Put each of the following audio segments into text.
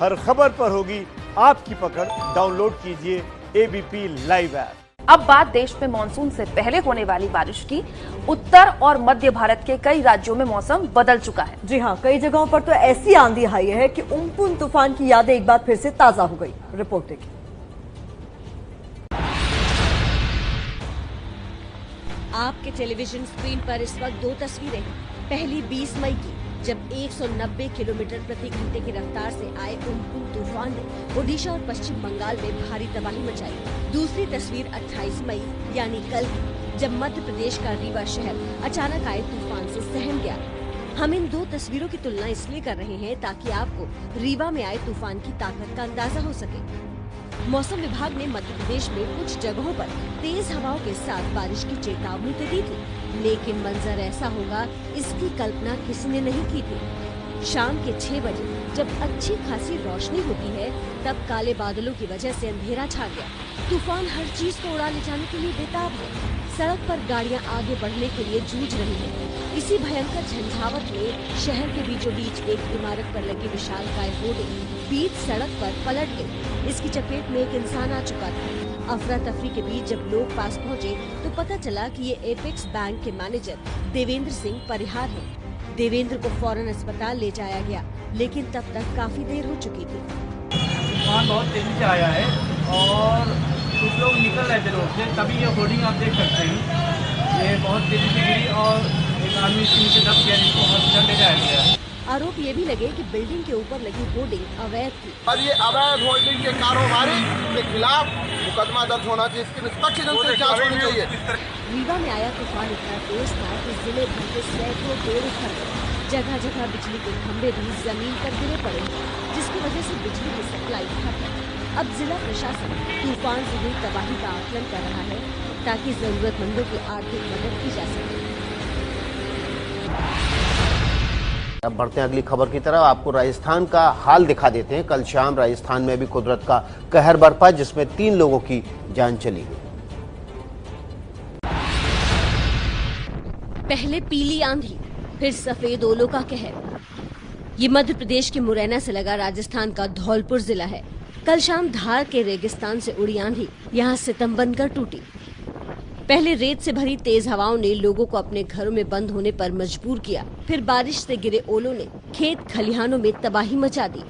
हर खबर पर होगी आपकी पकड़। डाउनलोड कीजिए एबीपी लाइव ऐप। अब बात देश में मानसून से पहले होने वाली बारिश की। उत्तर और मध्य भारत के कई राज्यों में मौसम बदल चुका है। जी हाँ, कई जगहों पर तो ऐसी आंधी आई है कि उम्पुन तूफान की यादें एक बार फिर से ताजा हो गई। रिपोर्ट देखिए। आपके टेलीविजन स्क्रीन पर इस वक्त दो तस्वीरें हैं। पहली 20 मई की, जब 190 किलोमीटर प्रति घंटे की रफ्तार से आए उम्पुन तूफान ने ओडिशा और पश्चिम बंगाल में भारी तबाही मचाई। दूसरी तस्वीर 28 मई यानी कल की, जब मध्य प्रदेश का रीवा शहर अचानक आए तूफान से सहम गया। हम इन दो तस्वीरों की तुलना इसलिए कर रहे हैं ताकि आपको रीवा में आए तूफान की ताकत का अंदाजा हो सके। मौसम विभाग ने मध्य प्रदेश में कुछ जगहों पर तेज हवाओं के साथ बारिश की चेतावनी तो दी थी, लेकिन मंजर ऐसा होगा इसकी कल्पना किसी ने नहीं की थी। शाम के 6 बजे जब अच्छी खासी रोशनी होती है, तब काले बादलों की वजह से अंधेरा छा गया। तूफान हर चीज को उड़ा ले जाने के लिए बेताब है। सड़क पर गाड़ियां आगे बढ़ने के लिए जूझ रही हैं। इसी भयंकर झंझावत में शहर के बीचों बीच एक इमारत पर लगी विशालकाय होर्डिंग बीच सड़क पर पलट गई। इसकी चपेट में एक इंसान आ चुका था। अफरा तफरी के बीच जब लोग पास पहुंचे तो पता चला कि ये एपेक्स बैंक के मैनेजर देवेंद्र सिंह परिहार हैं। देवेंद्र को फौरन अस्पताल ले जाया गया, लेकिन तब तक काफी देर हो चुकी थी। तूफान बहुत तेजी से आया है और कुछ लोग निकल रहे थे रोड से, तभी ये होर्डिंग आप देख सकते हैं। ये बहुत तेजी से गिरी और एक आदमी इसके नीचे दब गया, जिसको हॉस्पिटल ले जाया गया। आरोप ये भी लगे कि बिल्डिंग के ऊपर लगी होर्डिंग अवैध थी और ये अवैध होर्डिंग के कारोबारी के खिलाफ मुकदमा दर्ज होना चाहिए। इसकी निष्पक्ष ढंग से जांच होनी चाहिए। रीवा में आया तूफान इतना तेज था कि जिले भर के सैकड़ों पेड़ उखड़ गए। जगह जगह बिजली के खंभे भी जमीन पर गिरे पड़े, जिसकी वजह से बिजली की सप्लाई ठप है। अब जिला प्रशासन तूफान से हुई तबाही का आकलन कर रहा है ताकि जरूरतमंदों की आर्थिक मदद की जा सके। अब बढ़ते हैं अगली खबर की तरफ। आपको राजस्थान का हाल दिखा देते हैं। कल शाम राजस्थान में भी कुदरत का कहर बरपा, जिसमें 3 लोगों की जान चली गई। पहले पीली आंधी, फिर सफेद ओलों का कहर। ये मध्य प्रदेश के मुरैना से लगा राजस्थान का धौलपुर जिला है। कल शाम धार के रेगिस्तान से उड़ी आंधी यहाँ सितम बनकर टूटी। पहले रेत से भरी तेज हवाओं ने लोगों को अपने घरों में बंद होने पर मजबूर किया। फिर बारिश से गिरे ओलों ने खेत खलिहानों में तबाही मचा दी।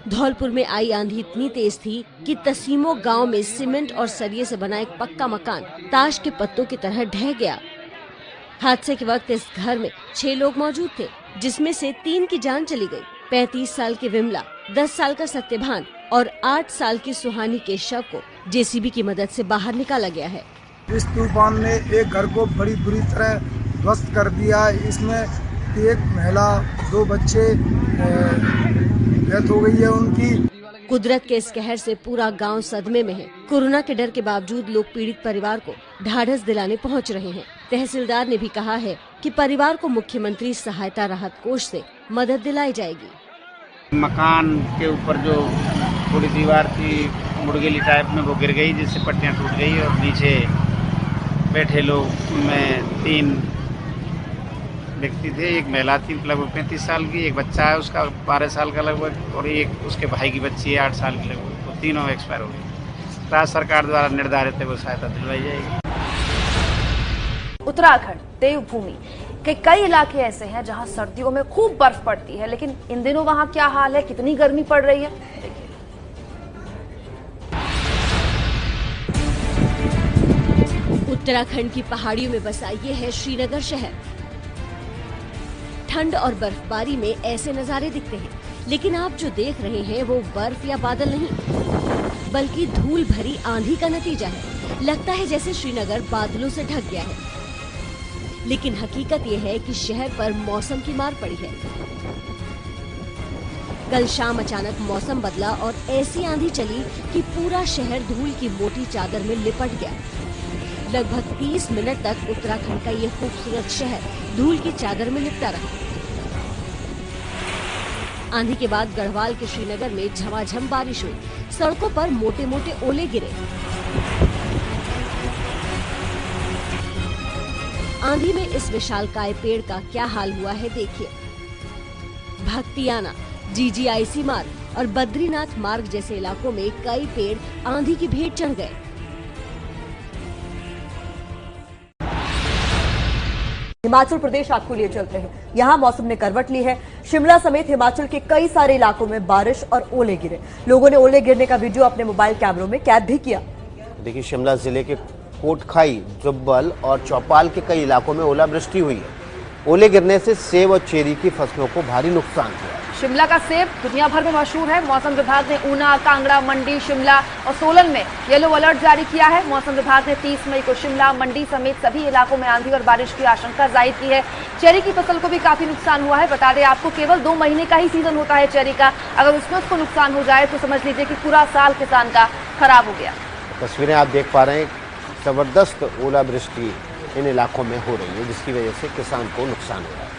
धौलपुर में आई आंधी इतनी तेज थी कि तसीमो गांव में सीमेंट और सरिये से बना एक पक्का मकान ताश के पत्तों की तरह ढह गया। हादसे के वक्त इस घर में 6 लोग मौजूद थे, जिसमें से 3 की जान चली गई। 35 साल की विमला, 10 साल का सत्यभान और 8 साल की सुहानी के शव को जेसीबी की मदद से बाहर निकाला गया है। इस तूफान ने एक घर को बड़ी बुरी तरह ध्वस्त कर दिया। इसमें एक महिला, 2 बच्चे डेथ हो गई है उनकी। कुदरत के इस कहर से पूरा गांव सदमे में है। कोरोना के डर के बावजूद लोग पीड़ित परिवार को ढाढ़स दिलाने पहुंच रहे हैं। तहसीलदार ने भी कहा है कि परिवार को मुख्यमंत्री सहायता राहत कोष से मदद दिलाई जाएगी। मकान के ऊपर जो पूरी दीवार थी मुर्गेली टाइप में, वो गिर गई, जिससे पट्टियां टूट गई और नीचे बैठे लोग में 3 व्यक्ति थे। एक महिला थी लगभग 35 साल की, एक बच्चा है उसका 12 साल का लगभग, और एक उसके भाई की बच्ची है 8 साल की लगभग। तो तीनों एक्सपायर हो गए। राज्य सरकार द्वारा निर्धारित है वो सहायता दिलवाई जाएगी। उत्तराखंड देवभूमि के कई इलाके ऐसे हैं जहां सर्दियों में खूब बर्फ पड़ती है, लेकिन इन दिनों वहां क्या हाल है, कितनी गर्मी पड़ रही है, देखिए। उत्तराखंड की पहाड़ियों में बसा ये है श्रीनगर शहर। ठंड और बर्फबारी में ऐसे नजारे दिखते हैं, लेकिन आप जो देख रहे हैं वो बर्फ या बादल नहीं, बल्कि धूल भरी आंधी का नतीजा है। लगता है जैसे श्रीनगर बादलों से ढक गया है, लेकिन हकीकत ये है कि शहर पर मौसम की मार पड़ी है। कल शाम अचानक मौसम बदला और ऐसी आंधी चली कि पूरा शहर धूल की मोटी चादर में लिपट गया। लगभग 30 मिनट तक उत्तराखंड का ये खूबसूरत शहर धूल की चादर में लिपटा रहा। आंधी के बाद गढ़वाल के श्रीनगर में झमाझम बारिश हुई। सड़कों पर मोटे मोटे ओले गिरे। आंधी में इस विशालकाय पेड़ का क्या हाल हुआ है, देखिए। भक्तियाना, जीजीआईसी मार्ग, और बद्रीनाथ मार्ग जैसे इलाकों में कई पेड़ आंधी की भेंट चढ़ गए। हिमाचल प्रदेश आपको लिए चलते हैं। यहाँ मौसम ने करवट ली है। शिमला समेत हिमाचल के कई सारे इलाकों में बारिश और ओले गिरे। लोगों ने ओले गिरने का वीडियो अपने मोबाइल कैमरों में कैद भी किया। देखिए, शिमला जिले के कोटखाई, जुब्बल और चौपाल के कई इलाकों में ओलावृष्टि हुई है। ओले गिरने से सेब और चेरी की फसलों को भारी नुकसान हुआ। शिमला का सेब दुनिया भर में मशहूर है। मौसम विभाग ने ऊना, कांगड़ा, मंडी, शिमला और सोलन में येलो अलर्ट जारी किया है। मौसम विभाग ने 30 मई को शिमला, मंडी समेत सभी इलाकों में आंधी और बारिश की आशंका जाहिर की है। चेरी की फसल को भी काफी नुकसान हुआ है। बता दें आपको, केवल 2 महीने का ही सीजन होता है चेरी का। अगर उसमें उसको नुकसान हो जाए तो समझ लीजिए कि पूरा साल किसान का खराब हो गया। तस्वीरें आप देख पा रहे हैं, जबरदस्त ओलावृष्टि इन इलाकों में हो रही है, जिसकी वजह से किसान को नुकसान हो रहा है।